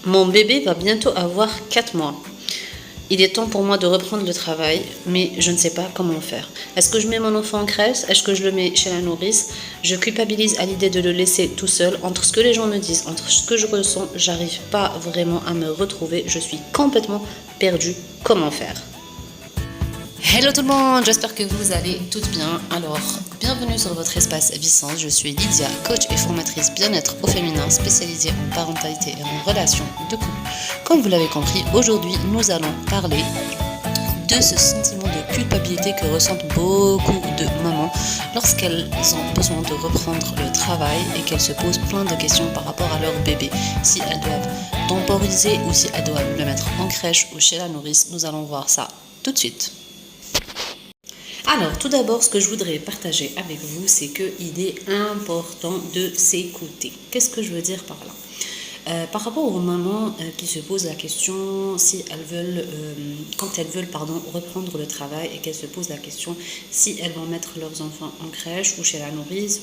Mon bébé va bientôt avoir 4 mois. Il est temps pour moi de reprendre le travail, mais je ne sais pas comment faire. Est-ce que je mets mon enfant en crèche? Est-ce que je le mets chez la nourrice? Je culpabilise à l'idée de le laisser tout seul. Entre ce que les gens me disent, entre ce que je ressens, j'arrive pas vraiment à me retrouver. Je suis complètement perdue. Comment faire? Hello tout le monde, j'espère que vous allez toutes bien. Alors, bienvenue sur votre espace Vicence. Je suis Lydia, coach et formatrice bien-être au féminin spécialisée en parentalité et en relations de couple. Comme vous l'avez compris, aujourd'hui nous allons parler de ce sentiment de culpabilité que ressentent beaucoup de mamans lorsqu'elles ont besoin de reprendre le travail et qu'elles se posent plein de questions par rapport à leur bébé. Si elles doivent temporiser ou si elles doivent le mettre en crèche ou chez la nourrice, nous allons voir ça tout de suite. Alors, tout d'abord, ce que je voudrais partager avec vous, c'est qu'il est important de s'écouter. Qu'est-ce que je veux dire par là? Par rapport aux mamans qui se posent la question si elles veulent, quand elles veulent reprendre le travail et qu'elles se posent la question si elles vont mettre leurs enfants en crèche ou chez la nourrice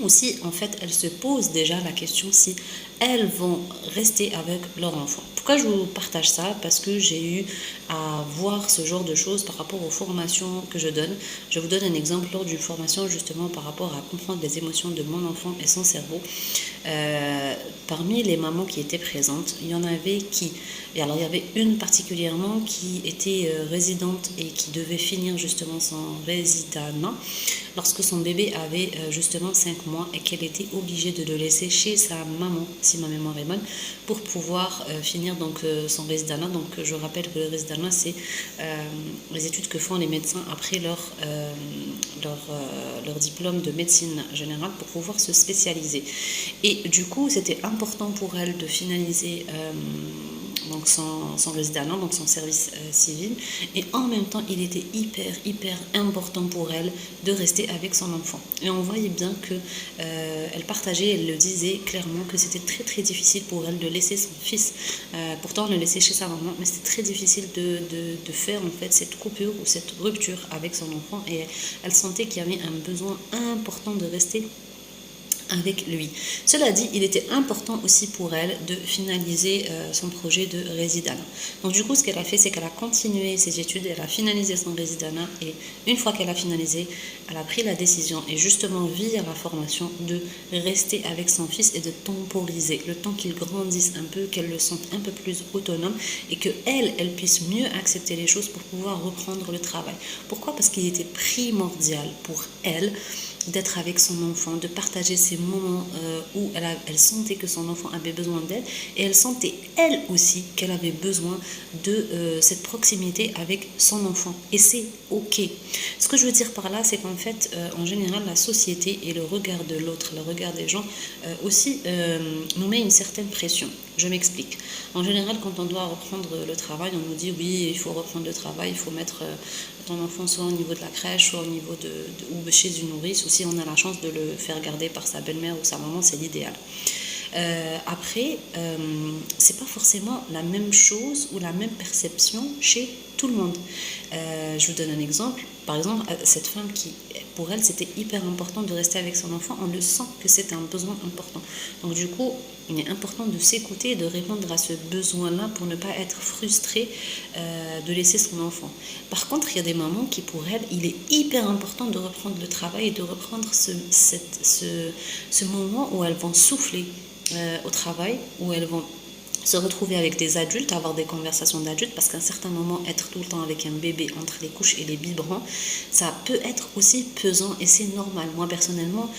ou si en fait elles se posent déjà la question si elles vont rester avec leur enfant. Pourquoi je vous partage ça? Parce que j'ai eu à voir ce genre de choses par rapport aux formations que je donne. Je vous donne un exemple lors d'une formation justement par rapport à comprendre les émotions de mon enfant et son cerveau. Parmi les mamans qui étaient présentes, il y en avait et alors il y avait une particulièrement qui était résidente et qui devait finir justement son résidanat lorsque son bébé avait justement 5 mois et qu'elle était obligée de le laisser chez sa maman, si ma mémoire est bonne, pour pouvoir finir donc son résidanat. Donc je rappelle que le résidanat, c'est les études que font les médecins après leur diplôme de médecine générale pour pouvoir se spécialiser. Et du coup, c'était important pour elle de finaliser donc son résidanat, donc son service civil, et en même temps il était hyper important pour elle de rester avec son enfant. Et on voyait bien que elle partageait, elle le disait clairement que c'était très difficile pour elle de laisser son fils, pourtant le laisser chez sa maman, mais c'était très difficile de faire en fait cette coupure ou cette rupture avec son enfant, et elle sentait qu'il y avait un besoin important de rester avec lui. Cela dit, il était important aussi pour elle de finaliser son projet de résidanat. Donc du coup, ce qu'elle a fait, c'est qu'elle a continué ses études, elle a finalisé son résidanat, et une fois qu'elle a finalisé, elle a pris la décision, et justement via la formation, de rester avec son fils et de temporiser le temps qu'il grandisse un peu, qu'elle le sente un peu plus autonome et qu'elle puisse mieux accepter les choses pour pouvoir reprendre le travail. Pourquoi? Parce qu'il était primordial pour elle d'être avec son enfant, de partager ces moments où elle sentait que son enfant avait besoin d'elle, et elle sentait elle aussi qu'elle avait besoin de cette proximité avec son enfant, et c'est ok. Ce que je veux dire par là, c'est qu'en fait en général la société et le regard de l'autre, le regard des gens aussi nous met une certaine pression. Je m'explique. En général, quand on doit reprendre le travail, on nous dit oui, il faut reprendre le travail, il faut mettre ton enfant soit au niveau de la crèche, soit au niveau ou chez une nourrice, ou si on a la chance de le faire garder par sa belle-mère ou sa maman, c'est l'idéal. Après, c'est pas forcément la même chose ou la même perception chez tout le monde. Je vous donne un exemple. Par exemple, cette femme qui, pour elle, c'était hyper important de rester avec son enfant, on le sent que c'est un besoin important. Donc du coup, il est important de s'écouter et de répondre à ce besoin-là pour ne pas être frustrée de laisser son enfant. Par contre, il y a des mamans qui, pour elles, il est hyper important de reprendre le travail et de reprendre ce moment où elles vont souffler au travail, où elles vont se retrouver avec des adultes, avoir des conversations d'adultes, parce qu'à un certain moment, être tout le temps avec un bébé entre les couches et les biberons, ça peut être aussi pesant, et c'est normal. Moi personnellement,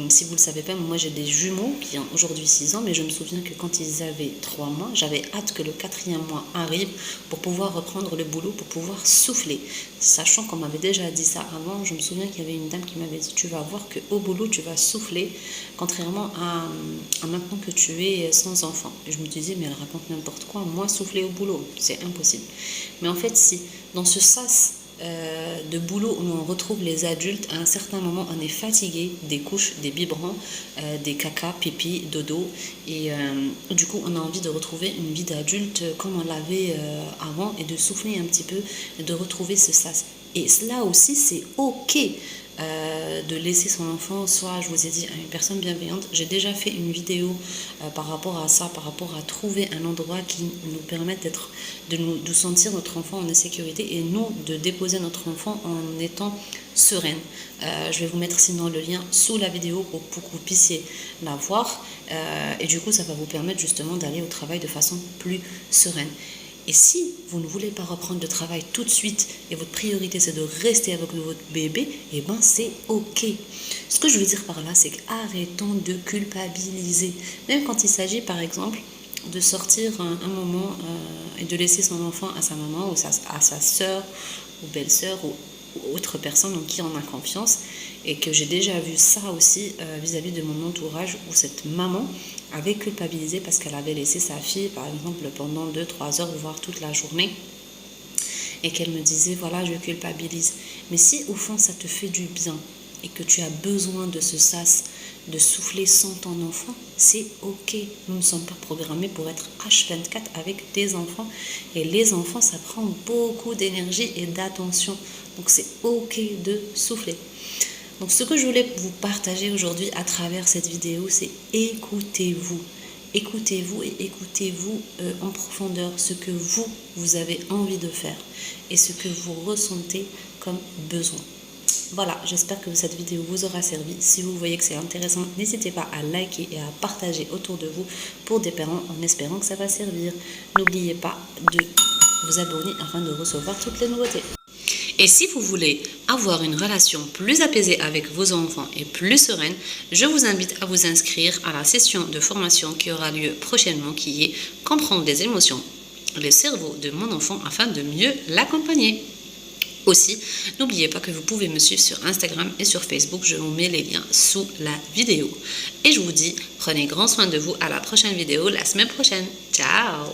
si vous ne le savez pas, moi j'ai des jumeaux qui ont aujourd'hui 6 ans, mais je me souviens que quand ils avaient 3 mois, j'avais hâte que le 4e mois arrive pour pouvoir reprendre le boulot, pour pouvoir souffler. Sachant qu'on m'avait déjà dit ça avant, je me souviens qu'il y avait une dame qui m'avait dit: tu vas voir qu'au boulot tu vas souffler, contrairement à maintenant que tu es sans enfant. Et je me disais, mais elle raconte n'importe quoi, moi souffler au boulot, c'est impossible. Mais en fait, si dans ce sas de boulot où on retrouve les adultes, à un certain moment on est fatigué des couches, des biberons, des caca, pipi, dodo, et du coup on a envie de retrouver une vie d'adulte comme on l'avait avant, et de souffler un petit peu, de retrouver ce sas. Et cela aussi c'est ok. de laisser son enfant, soit je vous ai dit à une personne bienveillante. J'ai déjà fait une vidéo par rapport à ça, par rapport à trouver un endroit qui nous permette de sentir notre enfant en sécurité et nous de déposer notre enfant en étant sereine. Je vais vous mettre sinon le lien sous la vidéo pour que vous puissiez la voir et du coup ça va vous permettre justement d'aller au travail de façon plus sereine. Et si vous ne voulez pas reprendre le travail tout de suite et votre priorité c'est de rester avec votre bébé, et ben c'est ok. Ce que je veux dire par là, c'est qu'arrêtons de culpabiliser. Même quand il s'agit par exemple de sortir un moment et de laisser son enfant à sa maman ou à sa soeur ou belle-sœur ou autre personne en qui on a confiance, et que j'ai déjà vu ça aussi vis-à-vis de mon entourage où cette maman avait culpabilisé parce qu'elle avait laissé sa fille par exemple pendant 2-3 heures voire toute la journée et qu'elle me disait voilà je culpabilise. Mais si au fond ça te fait du bien et que tu as besoin de ce sas, de souffler sans ton enfant, c'est ok. Nous ne sommes pas programmés pour être H24 avec des enfants et les enfants ça prend beaucoup d'énergie et d'attention, donc c'est ok de souffler. Donc ce que je voulais vous partager aujourd'hui à travers cette vidéo, c'est écoutez-vous. Écoutez-vous et écoutez-vous en profondeur ce que vous avez envie de faire et ce que vous ressentez comme besoin. Voilà, j'espère que cette vidéo vous aura servi. Si vous voyez que c'est intéressant, n'hésitez pas à liker et à partager autour de vous pour des parents en espérant que ça va servir. N'oubliez pas de vous abonner afin de recevoir toutes les nouveautés. Et si vous voulez avoir une relation plus apaisée avec vos enfants et plus sereine, je vous invite à vous inscrire à la session de formation qui aura lieu prochainement, qui est « Comprendre les émotions, le cerveau de mon enfant afin de mieux l'accompagner ». Aussi, n'oubliez pas que vous pouvez me suivre sur Instagram et sur Facebook, je vous mets les liens sous la vidéo. Et je vous dis, prenez grand soin de vous, à la prochaine vidéo la semaine prochaine. Ciao!